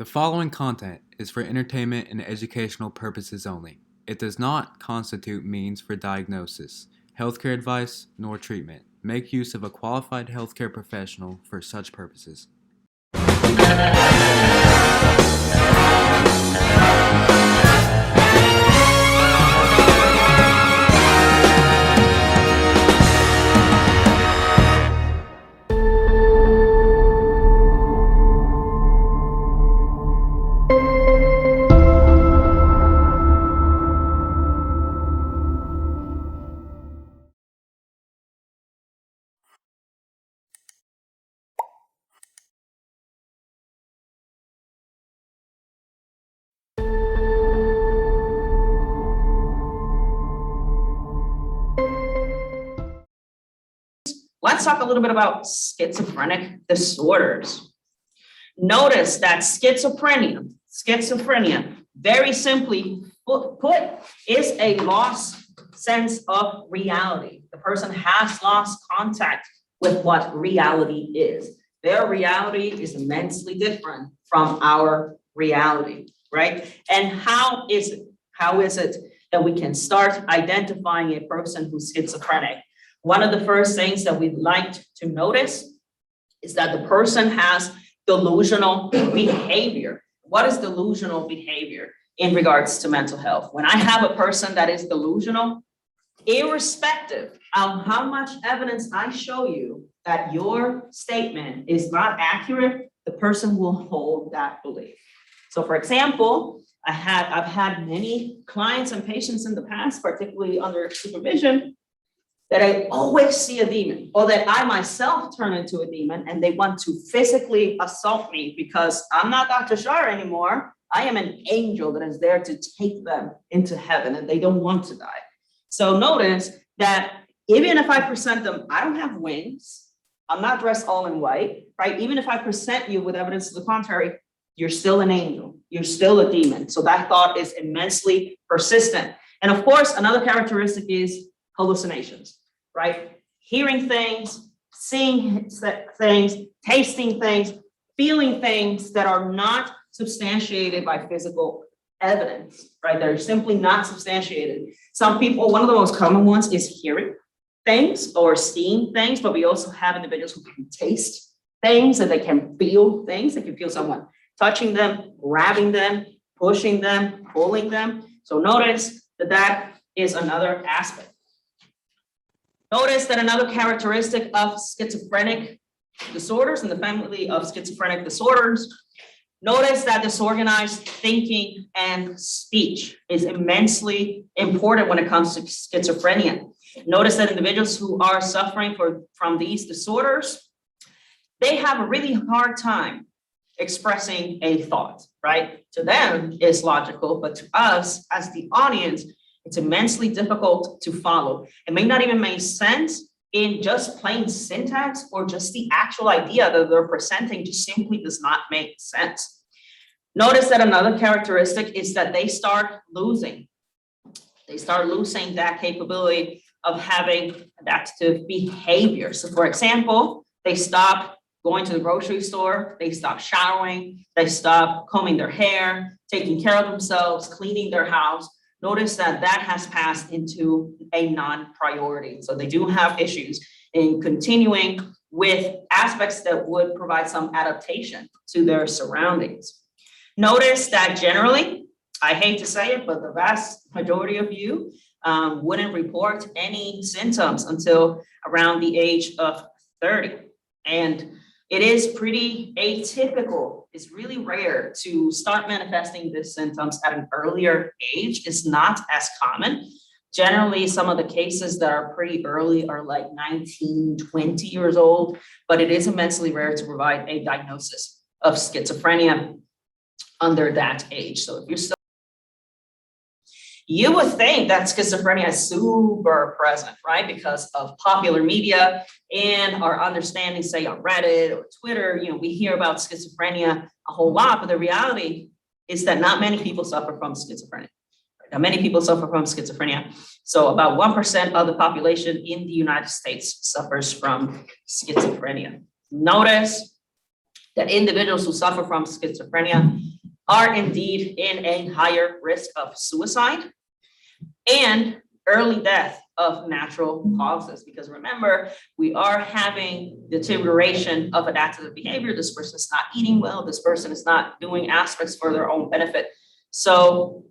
The following content is for entertainment and educational purposes only. It does not constitute means for diagnosis, healthcare advice, nor treatment. Make use of a qualified healthcare professional for such purposes. Let's talk a little bit about schizophrenic disorders. Notice that schizophrenia, very simply put, is a lost sense of reality. The person has lost contact with what reality is. Their reality is immensely different from our reality, right? And how is it that we can start identifying a person who's schizophrenic? One of the first things that we'd like to notice is that the person has delusional behavior. What is delusional behavior in regards to mental health? When I have a person that is delusional, irrespective of how much evidence I show you that your statement is not accurate, the person will hold that belief. So for example, I've had many clients and patients in the past, particularly under supervision, that I always see a demon, or that I myself turn into a demon and they want to physically assault me because I'm not Dr. Shar anymore. I am an angel that is there to take them into heaven and they don't want to die. So notice that even if I present them, I don't have wings. I'm not dressed all in white, right? Even if I present you with evidence to the contrary, you're still an angel. You're still a demon. So that thought is immensely persistent. And of course, another characteristic is hallucinations. Right? Hearing things, seeing things, tasting things, feeling things that are not substantiated by physical evidence, right? They're simply not substantiated. Some people, one of the most common ones is hearing things or seeing things, but we also have individuals who can taste things and they can feel things. They can feel someone touching them, grabbing them, pushing them, pulling them. So notice that is another aspect. Notice that another characteristic of schizophrenic disorders in the family of schizophrenic disorders, notice that disorganized thinking and speech is immensely important when it comes to schizophrenia. Notice that individuals who are suffering from these disorders, they have a really hard time expressing a thought, right? To them, it's logical, but to us as the audience, it's immensely difficult to follow. It may not even make sense in just plain syntax or just the actual idea that they're presenting just simply does not make sense. Notice that another characteristic is that they start losing. They start losing that capability of having adaptive behavior. So for example, they stop going to the grocery store, they stop showering, they stop combing their hair, taking care of themselves, cleaning their house. Notice that has passed into a non-priority. So they do have issues in continuing with aspects that would provide some adaptation to their surroundings. Notice that generally, I hate to say it, but the vast majority of you wouldn't report any symptoms until around the age of 30. And it is pretty atypical. It's really rare to start manifesting these symptoms at an earlier age. It's not as common. Generally, some of the cases that are pretty early are like 19, 20 years old, but it is immensely rare to provide a diagnosis of schizophrenia under that age. So if you're still, you would think that schizophrenia is super present, right? Because of popular media and our understanding, say on Reddit or Twitter, we hear about schizophrenia a whole lot, but the reality is that not many people suffer from schizophrenia. Not many people suffer from schizophrenia. So about 1% of the population in the United States suffers from schizophrenia. Notice that individuals who suffer from schizophrenia are indeed in a higher risk of suicide and early death of natural causes. Because remember, we are having deterioration of adaptive behavior. This person is not eating well. This person is not doing aspects for their own benefit. So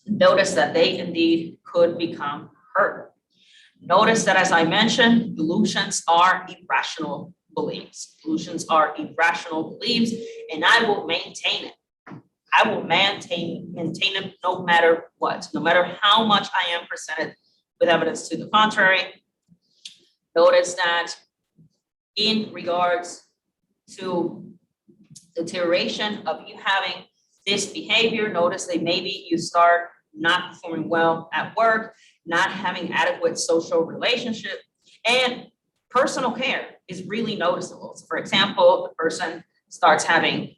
notice that they indeed could become hurt. Notice that, as I mentioned, delusions are irrational beliefs. Delusions are irrational beliefs, and I will maintain it. I will maintain it no matter what, no matter how much I am presented with evidence to the contrary. Notice that in regards to deterioration of you having this behavior, notice that maybe you start not performing well at work, not having adequate social relationship, and personal care is really noticeable. So for example, the person starts having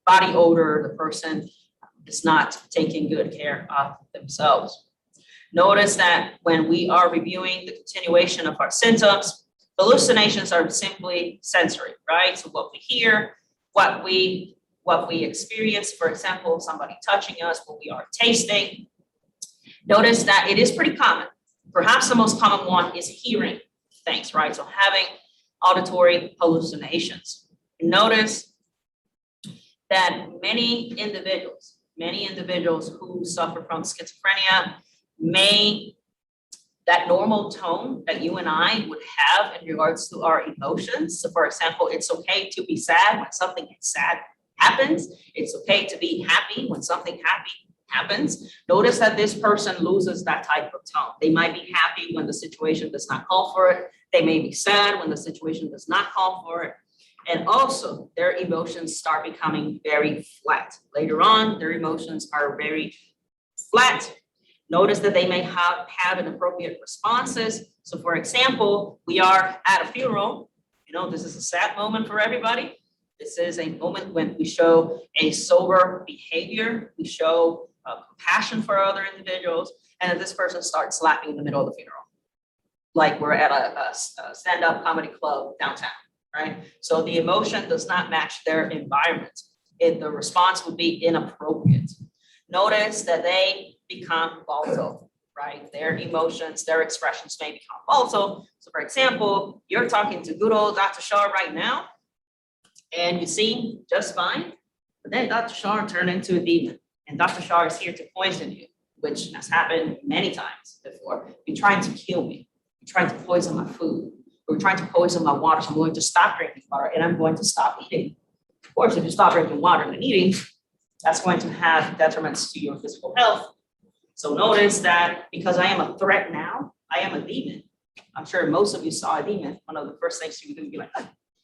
body odor, the person is not taking good care of themselves. Notice that when we are reviewing the continuation of our symptoms, hallucinations are simply sensory, right? So what we hear, what we experience, for example, somebody touching us, what we are tasting. Notice that it is pretty common. Perhaps the most common one is hearing things, right? So having auditory hallucinations. Notice that many individuals who suffer from schizophrenia that normal tone that you and I would have in regards to our emotions. So for example, it's okay to be sad when something sad happens. It's okay to be happy when something happy happens. Notice that this person loses that type of tone. They might be happy when the situation does not call for it. They may be sad when the situation does not call for it. And also their emotions start becoming very flat. Later on, their emotions are very flat. Notice that they may have inappropriate responses. So for example, we are at a funeral. This is a sad moment for everybody. This is a moment when we show a sober behavior. We show compassion for other individuals. And then this person starts laughing in the middle of the funeral. Like we're at a stand-up comedy club downtown, right? So the emotion does not match their environment. The response would be inappropriate. Notice that they become volatile, right? Their emotions, their expressions may become volatile. So for example, you're talking to good old Dr. Shah right now, and you seem just fine, but then Dr. Shah turned into a demon, and Dr. Shah is here to poison you, which has happened many times before. You're trying to kill me. You're trying to poison my food. You're trying to poison my water, so I'm going to stop drinking water, and I'm going to stop eating. Of course, if you stop drinking water and eating, that's going to have detriments to your physical health. So notice that because I am a threat now, I am a demon. I'm sure most of you saw a demon. One of the first things you do is be like,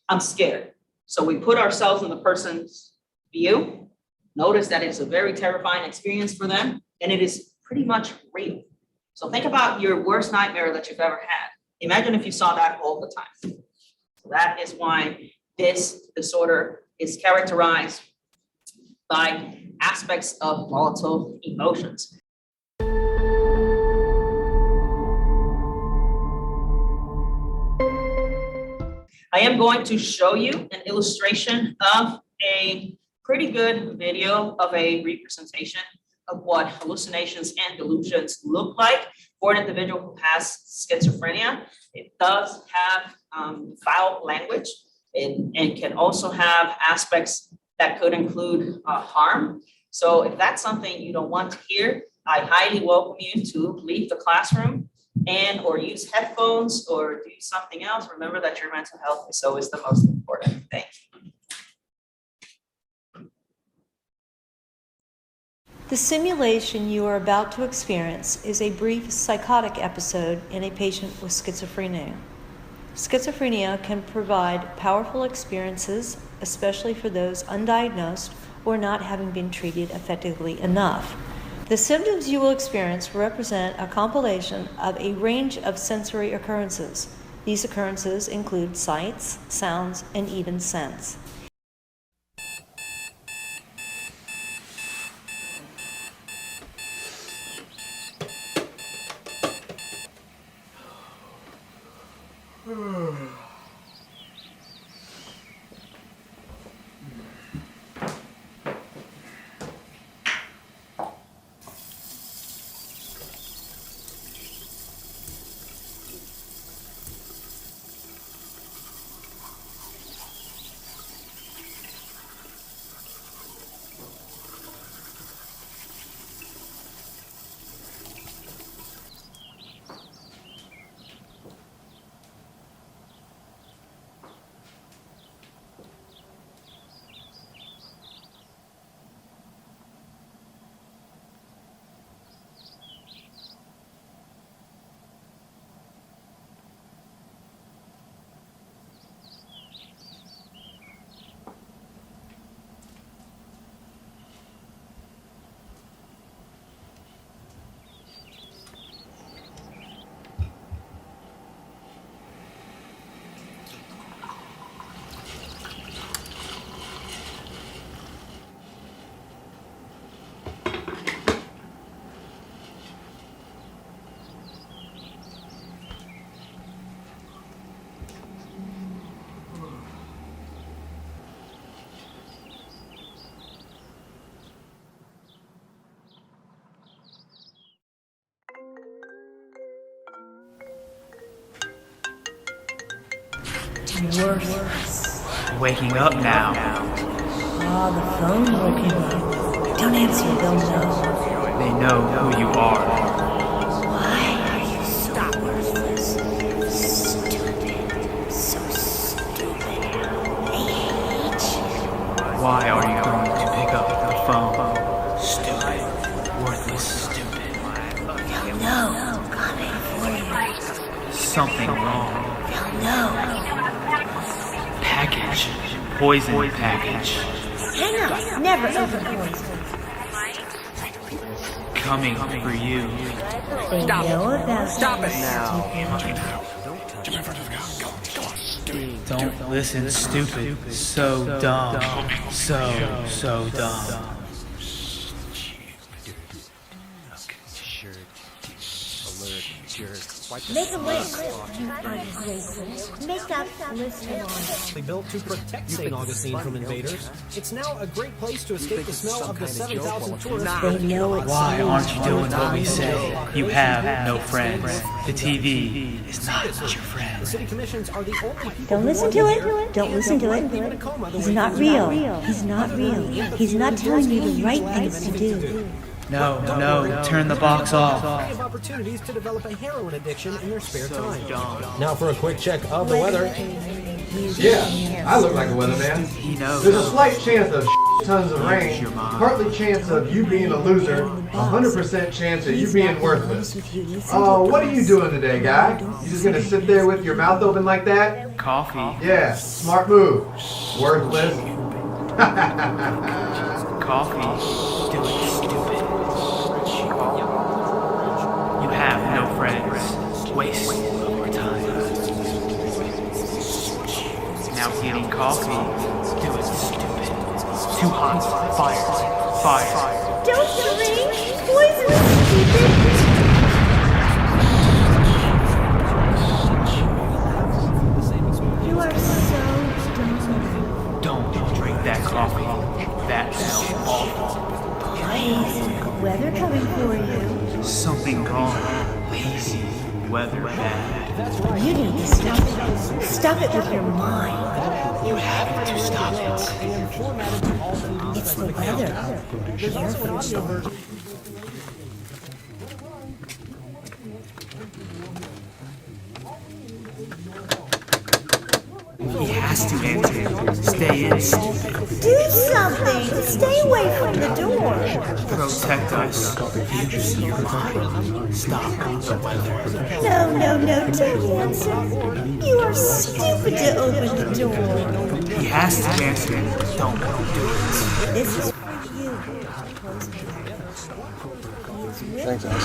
I'm scared. So we put ourselves in the person's view. Notice that it's a very terrifying experience for them, and it is pretty much real. So think about your worst nightmare that you've ever had. Imagine if you saw that all the time. So that is why this disorder is characterized by aspects of volatile emotions. I am going to show you an illustration of a pretty good video of a representation of what hallucinations and delusions look like for an individual who has schizophrenia. It does have foul language and can also have aspects that could include harm. So if that's something you don't want to hear, I highly welcome you to leave the classroom or use headphones or do something else. Remember that your mental health is always the most important thing. The simulation you are about to experience is a brief psychotic episode in a patient with schizophrenia. Schizophrenia can provide powerful experiences, especially for those undiagnosed or not having been treated effectively enough. The symptoms you will experience represent a compilation of a range of sensory occurrences. These occurrences include sights, sounds, and even scents. Worthless. Waking up now. Ah, the phone woke him up. Don't answer, they'll know. They know who you are. Why are you so worthless? Stupid. So stupid. I hate you. Why are you going to pick up the phone? Stupid. Worthless stupid. They'll know. Coming for you. Something wrong. They'll know. Package. Poison package. Hang up. Never open poison. Coming for you. They know about Stop it now. Don't listen, stupid. So dumb. So dumb. Make a list, you ungrateful. Make up a list on. Built to protect St. Augustine from invaders, it's now a great place to escape the smell of the 7,000 tourists. They know it's Why aren't you doing what we say? You have no friends. The TV is not your friend. The city commissions are the only people Don't listen to it. Don't listen to it. He's not real. He's not real. He's not telling you the right things to do. No, turn the box off. plenty of opportunities to develop a heroin addiction in their spare time. Now for a quick check of the weather. Yeah, I look like a weatherman. He knows. There's a slight chance of tons of rain, partly chance of you being a loser, 100% chance of you being worthless. Oh, what are you doing today, guy? You just gonna sit there with your mouth open like that? Coffee. Yeah, smart move. Worthless. Coffee. Do it, stupid. You have no friends. Waste of your time. Now getting coffee. Do it, stupid. Too hot. Fire. Don't drink poison, stupid. You are so dumb. Don't drink that coffee. That smells awful. Lazy weather coming for you. Something wrong. Lazy. Weather bad. You need to stop it. Stop it with your mind. You have to stop it. It's the weather. Careful. He has to enter. Stay in. Do something. Stay away from the door. Protect us. Use your mind. Stop the weather. No, don't answer. You are stupid to open the door. He has to answer. Don't do it. This is for you.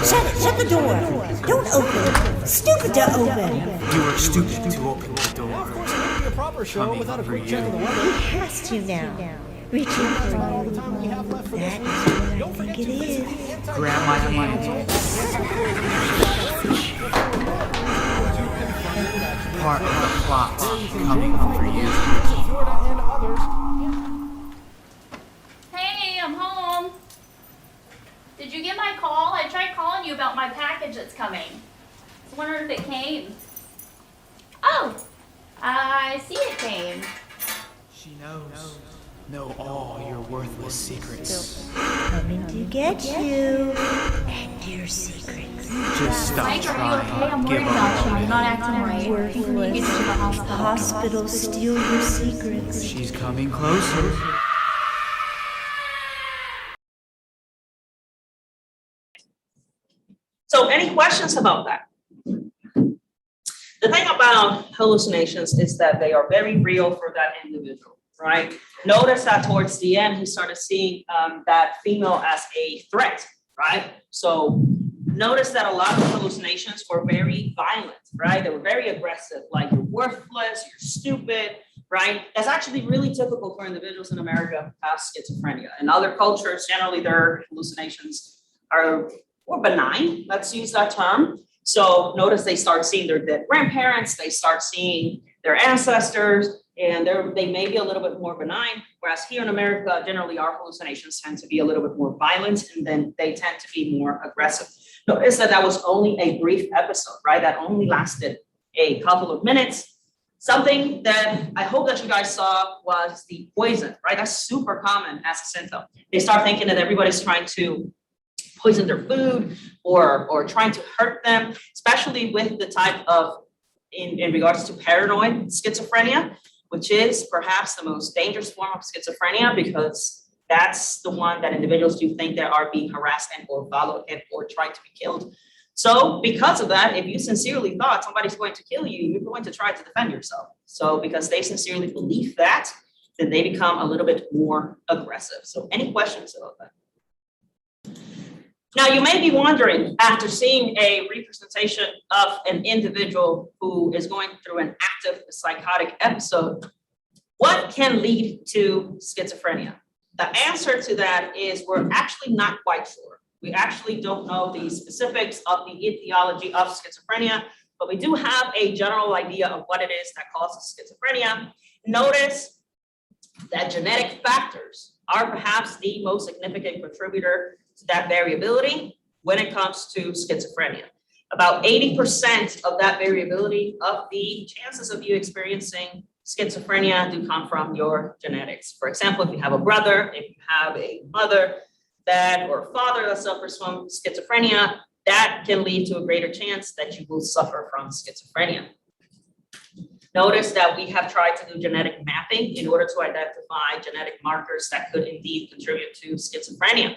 Shut the door. Don't open. Stupid to open. You are stupid to open the door. A proper show without a quick check of the He weather. has to now. Reaching for All you. the time we have left for That this. is what I think it is. Grab my hand. Part of the plot coming for you. Florida and others. Hey, I'm home. Did you get my call? I tried calling you about my package that's coming. I was wondering if it came. Oh, I see it came. She knows. Know all your worthless secrets. Coming to get you. And your secrets. Just stop Mike, are you okay? I'm trying. worried Give about you. up. You're not acting right. Can you Worthless. get you to the hospital? Hospital steal your secrets. She's coming closer. So any questions about that? The thing about hallucinations is that they are very real for that individual, right? Notice that towards the end, he started seeing that female as a threat, right? So notice that a lot of hallucinations were very violent, right? They were very aggressive, like you're worthless, you're stupid, right? That's actually really typical for individuals in America who have schizophrenia. In other cultures, generally their hallucinations are more benign, let's use that term. So notice they start seeing their dead grandparents, they start seeing their ancestors, and they may be a little bit more benign, whereas here in America, generally our hallucinations tend to be a little bit more violent, and then they tend to be more aggressive. Notice that was only a brief episode, right? That only lasted a couple of minutes. Something that I hope that you guys saw was the poison, right? That's super common as a symptom. They start thinking that everybody's trying to poison their food or trying to hurt them, especially with the type of, in regards to paranoid schizophrenia, which is perhaps the most dangerous form of schizophrenia, because that's the one that individuals do think they are being harassed and or followed and or tried to be killed. So because of that, if you sincerely thought somebody's going to kill you, you're going to try to defend yourself. So because they sincerely believe that, then they become a little bit more aggressive. So any questions about that? Now, you may be wondering, after seeing a representation of an individual who is going through an active psychotic episode, what can lead to schizophrenia? The answer to that is we're actually not quite sure. We actually don't know the specifics of the etiology of schizophrenia, but we do have a general idea of what it is that causes schizophrenia. Notice that genetic factors are perhaps the most significant contributor to that variability when it comes to schizophrenia. About 80% of that variability of the chances of you experiencing schizophrenia do come from your genetics. For example, if you have a brother, if you have a mother, dad, or father that suffers from schizophrenia, that can lead to a greater chance that you will suffer from schizophrenia. Notice that we have tried to do genetic mapping in order to identify genetic markers that could indeed contribute to schizophrenia.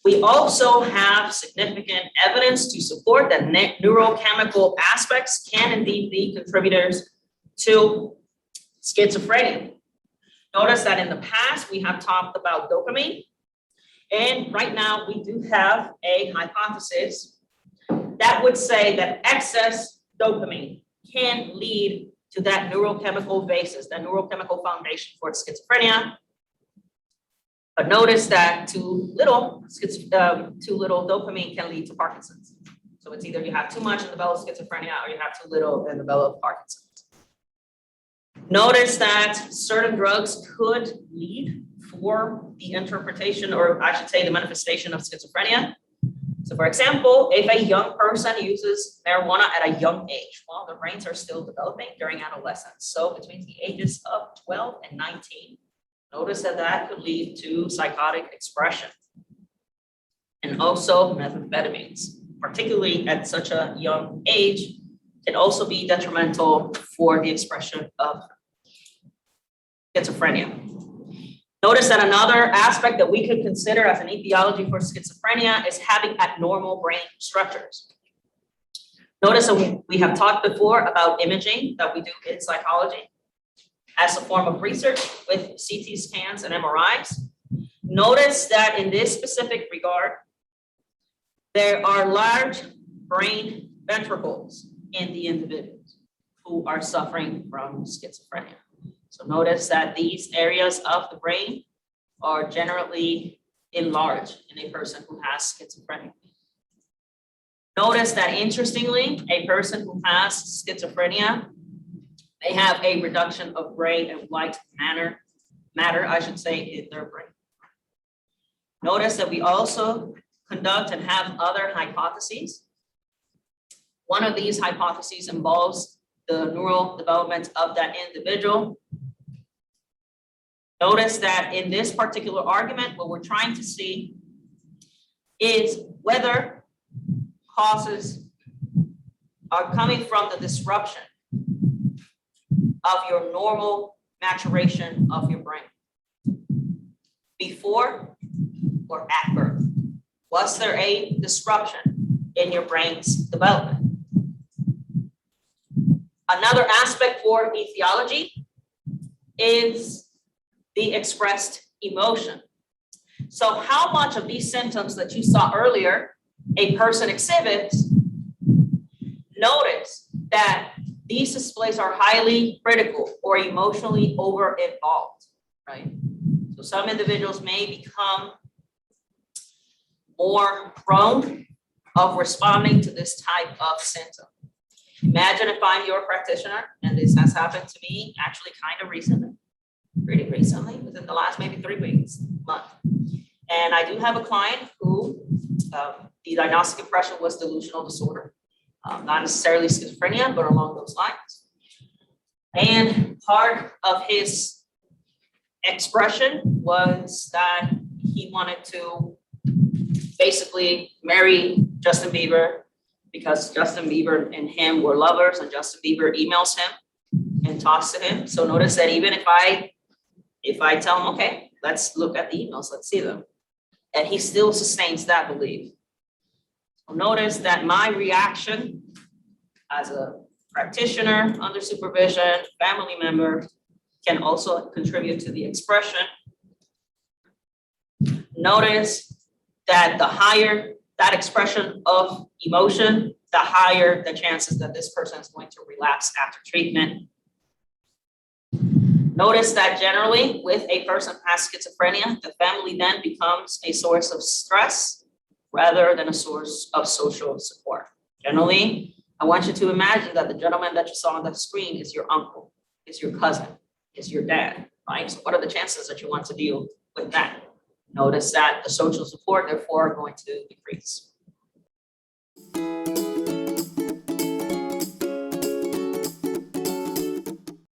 We also have significant evidence to support that neurochemical aspects can indeed be contributors to schizophrenia. Notice that in the past, we have talked about dopamine. And right now, we do have a hypothesis that would say that excess dopamine can lead to that neurochemical basis, that neurochemical foundation for schizophrenia. But notice that too little dopamine can lead to Parkinson's. So it's either you have too much and develop schizophrenia, or you have too little and develop Parkinson's. Notice that certain drugs could lead for the interpretation, or I should say the manifestation of schizophrenia. So for example, if a young person uses marijuana at a young age, well, their brains are still developing during adolescence. So between the ages of 12 and 19, notice that that could lead to psychotic expression. And also methamphetamines, particularly at such a young age, can also be detrimental for the expression of schizophrenia. Notice that another aspect that we could consider as an etiology for schizophrenia is having abnormal brain structures. Notice that we have talked before about imaging that we do in psychology as a form of research with CT scans and MRIs. Notice that in this specific regard, there are large brain ventricles in the individuals who are suffering from schizophrenia. So notice that these areas of the brain are generally enlarged in a person who has schizophrenia. Notice that interestingly, a person who has schizophrenia may have a reduction of gray and white matter, in their brain. Notice that we also conduct and have other hypotheses. One of these hypotheses involves the neural development of that individual. Notice that in this particular argument, what we're trying to see is whether causes are coming from the disruption of your normal maturation of your brain before or at birth. Was there a disruption in your brain's development? Another aspect for etiology is the expressed emotion. So how much of these symptoms that you saw earlier a person exhibits, notice that these displays are highly critical or emotionally over-involved, right? So some individuals may become more prone of responding to this type of symptom. Imagine if I'm your practitioner, and this has happened to me actually kind of recently, pretty recently, within the last maybe 3 weeks, month. And I do have a client who the diagnostic impression was delusional disorder, not necessarily schizophrenia, but along those lines. And part of his expression was that he wanted to basically marry Justin Bieber because Justin Bieber and him were lovers, and Justin Bieber emails him and talks to him. So notice that even if I tell him, okay, let's look at the emails, let's see them, and he still sustains that belief. So notice that my reaction as a practitioner, under supervision, family member, can also contribute to the expression. Notice that the higher that expression of emotion, the higher the chances that this person is going to relapse after treatment. Notice that generally with a person who has schizophrenia, the family then becomes a source of stress rather than a source of social support. Generally, I want you to imagine that the gentleman that you saw on the screen is your uncle, is your cousin, is your dad, right? So what are the chances that you want to deal with that? Notice that the social support, therefore, are going to decrease.